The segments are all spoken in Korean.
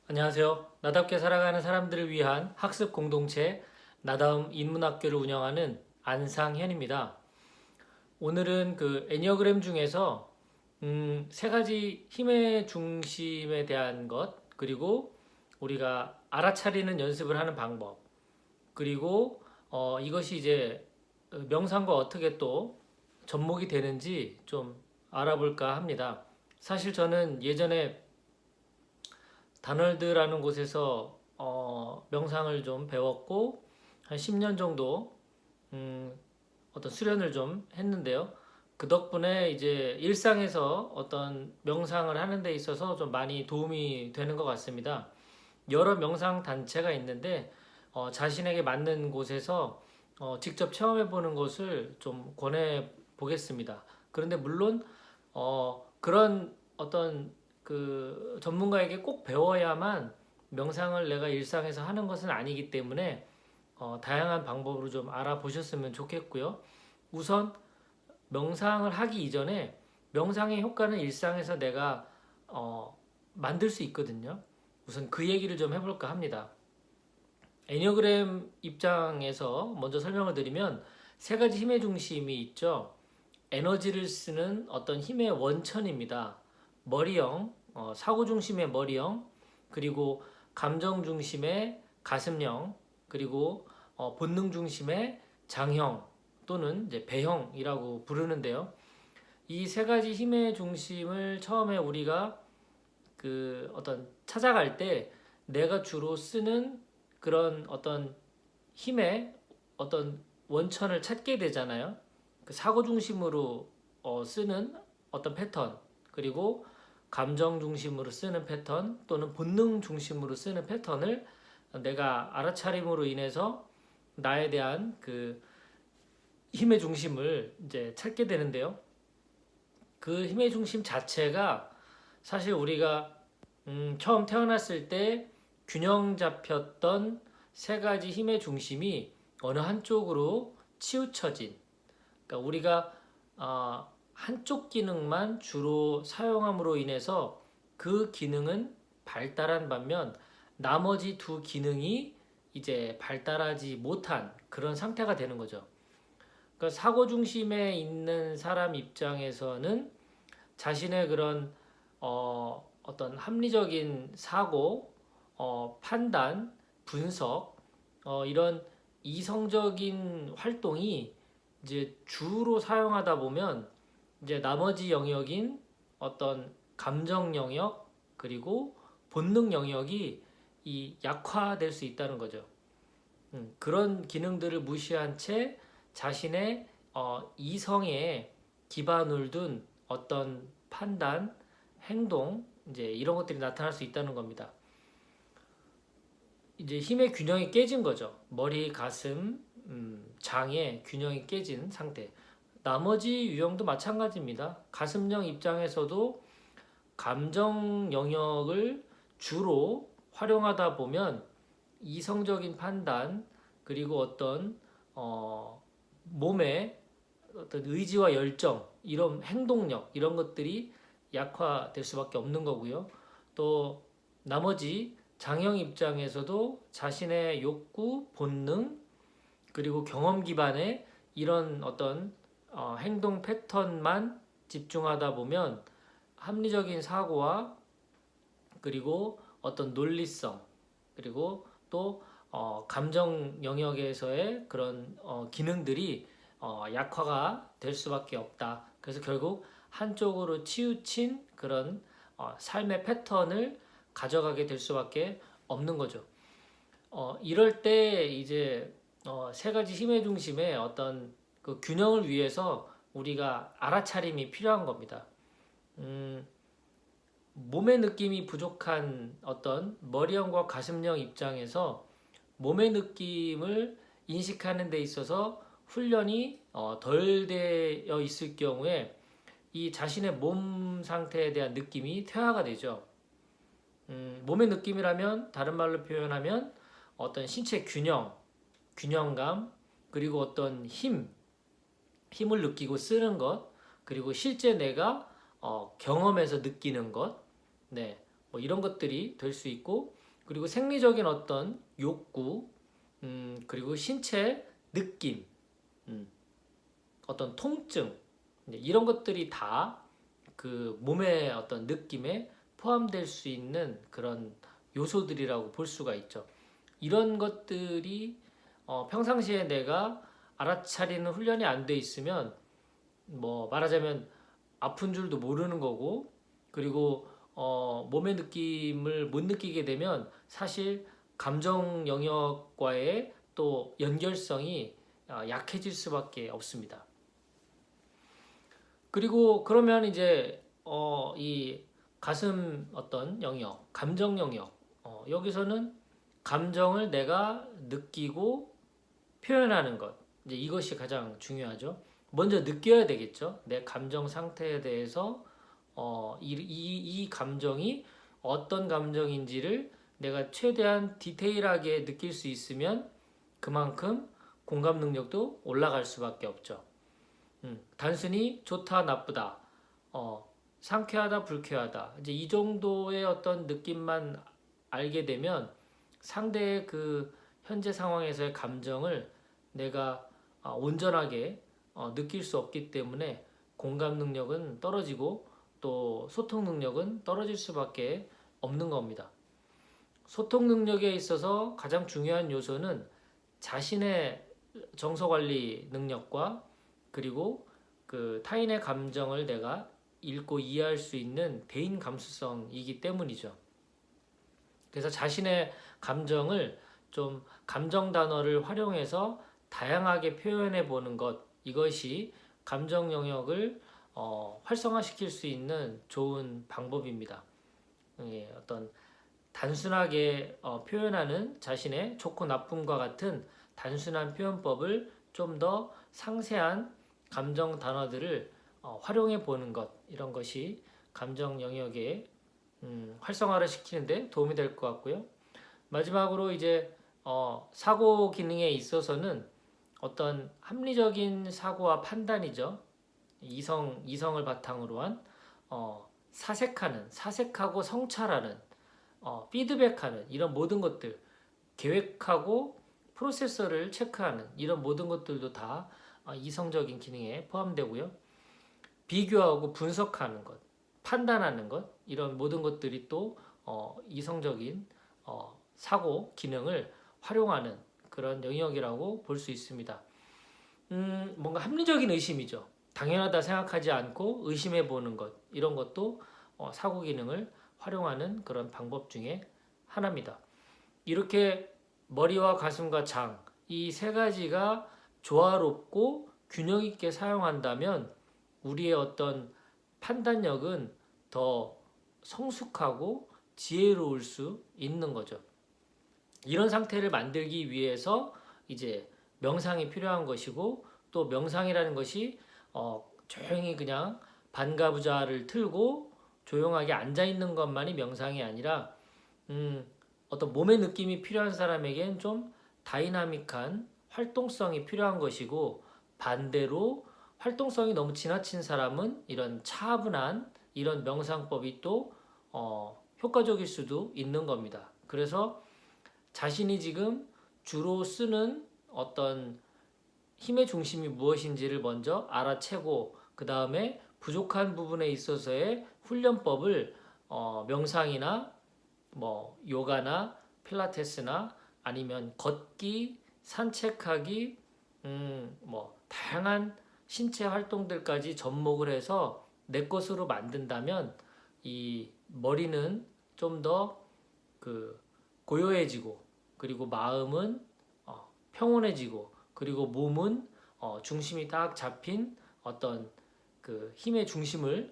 안녕하세요. 나답게 살아가는 사람들을 위한 학습 공동체 나다움 인문학교를 운영하는 안상현입니다. 오늘은 그 애니어그램 중에서 세 가지 힘의 중심에 대한 것, 그리고 우리가 알아차리는 연습을 하는 방법, 그리고 이것이 이제 명상과 어떻게 또 접목이 되는지 좀 알아볼까 합니다. 사실 저는 예전에 다널드라는 곳에서 명상을 좀 배웠고 한 10년 정도 어떤 수련을 좀 했는데요. 그 덕분에 이제 일상에서 어떤 명상을 하는 데 있어서 좀 많이 도움이 되는 것 같습니다. 여러 명상 단체가 있는데 자신에게 맞는 곳에서 직접 체험해 보는 것을 좀 권해 보겠습니다. 그런데 물론 그런 어떤 그 전문가에게 꼭 배워야만 명상을 내가 일상에서 하는 것은 아니기 때문에 다양한 방법으로 좀 알아보셨으면 좋겠고요. 우선 명상을 하기 이전에 명상의 효과는 일상에서 내가 만들 수 있거든요. 우선 그 얘기를 좀 해볼까 합니다. 애니어그램 입장에서 먼저 설명을 드리면 세 가지 힘의 중심이 있죠. 에너지를 쓰는 어떤 힘의 원천입니다. 머리형, 사고 중심의 머리형, 그리고 감정 중심의 가슴형, 그리고 본능 중심의 장형 또는 이제 배형이라고 부르는데요. 이 세 가지 힘의 중심을 처음에 우리가 그 어떤 찾아갈 때 내가 주로 쓰는 그런 어떤 힘의 어떤 원천을 찾게 되잖아요. 그 사고 중심으로 쓰는 어떤 패턴, 그리고 감정 중심으로 쓰는 패턴 또는 본능 중심으로 쓰는 패턴을 내가 알아차림으로 인해서 나에 대한 그 힘의 중심을 이제 찾게 되는데요. 그 힘의 중심 자체가 사실 우리가 처음 태어났을 때 균형 잡혔던 세 가지 힘의 중심이 어느 한쪽으로 치우쳐진, 그러니까 우리가 한쪽 기능만 주로 사용함으로 인해서 그 기능은 발달한 반면 나머지 두 기능이 이제 발달하지 못한 그런 상태가 되는 거죠. 그러니까 사고 중심에 있는 사람 입장에서는 자신의 그런 어떤 합리적인 사고, 판단, 분석, 이런 이성적인 활동이 이제 주로 사용하다 보면 이제 나머지 영역인 어떤 감정 영역 그리고 본능 영역이 이 약화될 수 있다는 거죠. 그런 기능들을 무시한 채 자신의 이성에 기반을 둔 어떤 판단, 행동, 이제 이런 것들이 나타날 수 있다는 겁니다. 이제 힘의 균형이 깨진 거죠. 머리, 가슴, 장의 균형이 깨진 상태. 나머지 유형도 마찬가지입니다. 가슴령 입장에서도 감정 영역을 주로 활용하다 보면 이성적인 판단 그리고 어떤 몸의 어떤 의지와 열정 이런 행동력 이런 것들이 약화될 수밖에 없는 거고요. 또 나머지 장형 입장에서도 자신의 욕구, 본능 그리고 경험 기반의 이런 어떤 행동 패턴만 집중하다 보면 합리적인 사고와 그리고 어떤 논리성 그리고 또 감정 영역에서의 그런 기능들이 약화가 될 수밖에 없다. 그래서 결국 한쪽으로 치우친 그런 삶의 패턴을 가져가게 될 수밖에 없는 거죠. 이럴 때 이제 세 가지 힘의 중심의 어떤 그 균형을 위해서 우리가 알아차림이 필요한 겁니다. 음, 몸의 느낌이 부족한 어떤 머리형과 가슴형 입장에서 몸의 느낌을 인식하는 데 있어서 훈련이 덜 되어 있을 경우에 이 자신의 몸 상태에 대한 느낌이 퇴화가 되죠. 몸의 느낌이라면 다른 말로 표현하면 어떤 신체 균형, 균형감, 그리고 어떤 힘을 느끼고 쓰는 것, 그리고 실제 내가 경험해서 느끼는 것, 네, 뭐 이런 것들이 될 수 있고, 그리고 생리적인 어떤 욕구, 그리고 신체 느낌, 음, 어떤 통증, 이런 것들이 다 그 몸의 어떤 느낌에 포함될 수 있는 그런 요소들이라고 볼 수가 있죠. 이런 것들이 평상시에 내가 알아차리는 훈련이 안 돼 있으면 뭐 말하자면 아픈 줄도 모르는 거고, 그리고 몸의 느낌을 못 느끼게 되면 사실 감정 영역과의 또 연결성이 약해질 수밖에 없습니다. 그리고 그러면 이제 이 가슴 어떤 영역, 감정 영역, 여기서는 감정을 내가 느끼고 표현하는 것, 이제 이것이 가장 중요하죠. 먼저 느껴야 되겠죠. 내 감정 상태에 대해서 이 감정이 어떤 감정인지를 내가 최대한 디테일하게 느낄 수 있으면 그만큼 공감 능력도 올라갈 수밖에 없죠. 단순히 좋다, 나쁘다, 상쾌하다, 불쾌하다, 이제 이 정도의 어떤 느낌만 알게 되면 상대의 그 현재 상황에서의 감정을 내가 온전하게 느낄 수 없기 때문에 공감 능력은 떨어지고 또 소통 능력은 떨어질 수밖에 없는 겁니다. 소통 능력에 있어서 가장 중요한 요소는 자신의 정서 관리 능력과 그리고 그 타인의 감정을 내가 읽고 이해할 수 있는 대인 감수성이기 때문이죠. 그래서 자신의 감정을 좀 감정 단어를 활용해서 다양하게 표현해 보는 것, 이것이 감정 영역을 활성화시킬 수 있는 좋은 방법입니다. 예, 어떤 단순하게 표현하는 자신의 좋고 나쁨과 같은 단순한 표현법을 좀 더 상세한 감정 단어들을 활용해 보는 것, 이런 것이 감정 영역의 활성화를 시키는데 도움이 될 것 같고요. 마지막으로 이제 사고 기능에 있어서는 어떤 합리적인 사고와 판단이죠. 이성을 바탕으로 한 사색하고 성찰하는, 피드백하는 이런 모든 것들, 계획하고 프로세서를 체크하는 이런 모든 것들도 다 이성적인 기능에 포함되고요. 비교하고 분석하는 것, 판단하는 것, 이런 모든 것들이 또 이성적인 사고 기능을 활용하는 그런 영역이라고 볼 수 있습니다. 뭔가 합리적인 의심이죠. 당연하다 생각하지 않고 의심해 보는 것, 이런 것도 사고 기능을 활용하는 그런 방법 중에 하나입니다. 이렇게 머리와 가슴과 장, 이 세 가지가 조화롭고 균형 있게 사용한다면 우리의 어떤 판단력은 더 성숙하고 지혜로울 수 있는 거죠. 이런 상태를 만들기 위해서 이제 명상이 필요한 것이고, 또 명상이라는 것이 조용히 그냥 반가부좌를 틀고 조용하게 앉아 있는 것만이 명상이 아니라 어떤 몸의 느낌이 필요한 사람에겐 좀 다이나믹한 활동성이 필요한 것이고, 반대로 활동성이 너무 지나친 사람은 이런 차분한 이런 명상법이 또 효과적일 수도 있는 겁니다. 그래서 자신이 지금 주로 쓰는 어떤 힘의 중심이 무엇인지를 먼저 알아채고, 그 다음에 부족한 부분에 있어서의 훈련법을 명상이나 뭐 요가나 필라테스나 아니면 걷기, 산책하기, 뭐 다양한 신체 활동들까지 접목을 해서 내 것으로 만든다면 이 머리는 좀 더 그 고요해지고, 그리고 마음은 평온해지고, 그리고 몸은 중심이 딱 잡힌 어떤 그 힘의 중심을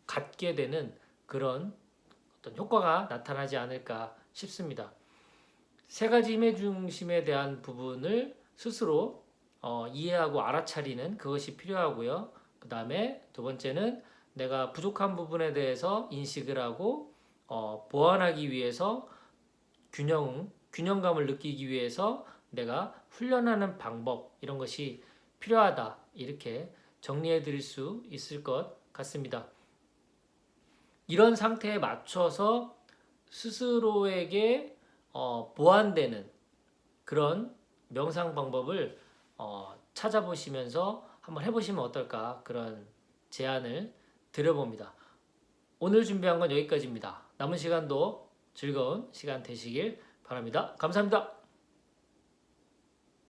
갖게 되는 그런 어떤 효과가 나타나지 않을까 싶습니다. 세 가지 힘의 중심에 대한 부분을 스스로 이해하고 알아차리는 그것이 필요하고요. 그 다음에 두 번째는 내가 부족한 부분에 대해서 인식을 하고 보완하기 위해서 균형감을 느끼기 위해서 내가 훈련하는 방법, 이런 것이 필요하다, 이렇게 정리해 드릴 수 있을 것 같습니다. 이런 상태에 맞춰서 스스로에게 보완되는 그런 명상 방법을 찾아보시면서 한번 해보시면 어떨까 그런 제안을 드려봅니다. 오늘 준비한 건 여기까지입니다. 남은 시간도 즐거운 시간 되시길 바랍니다. 감사합니다.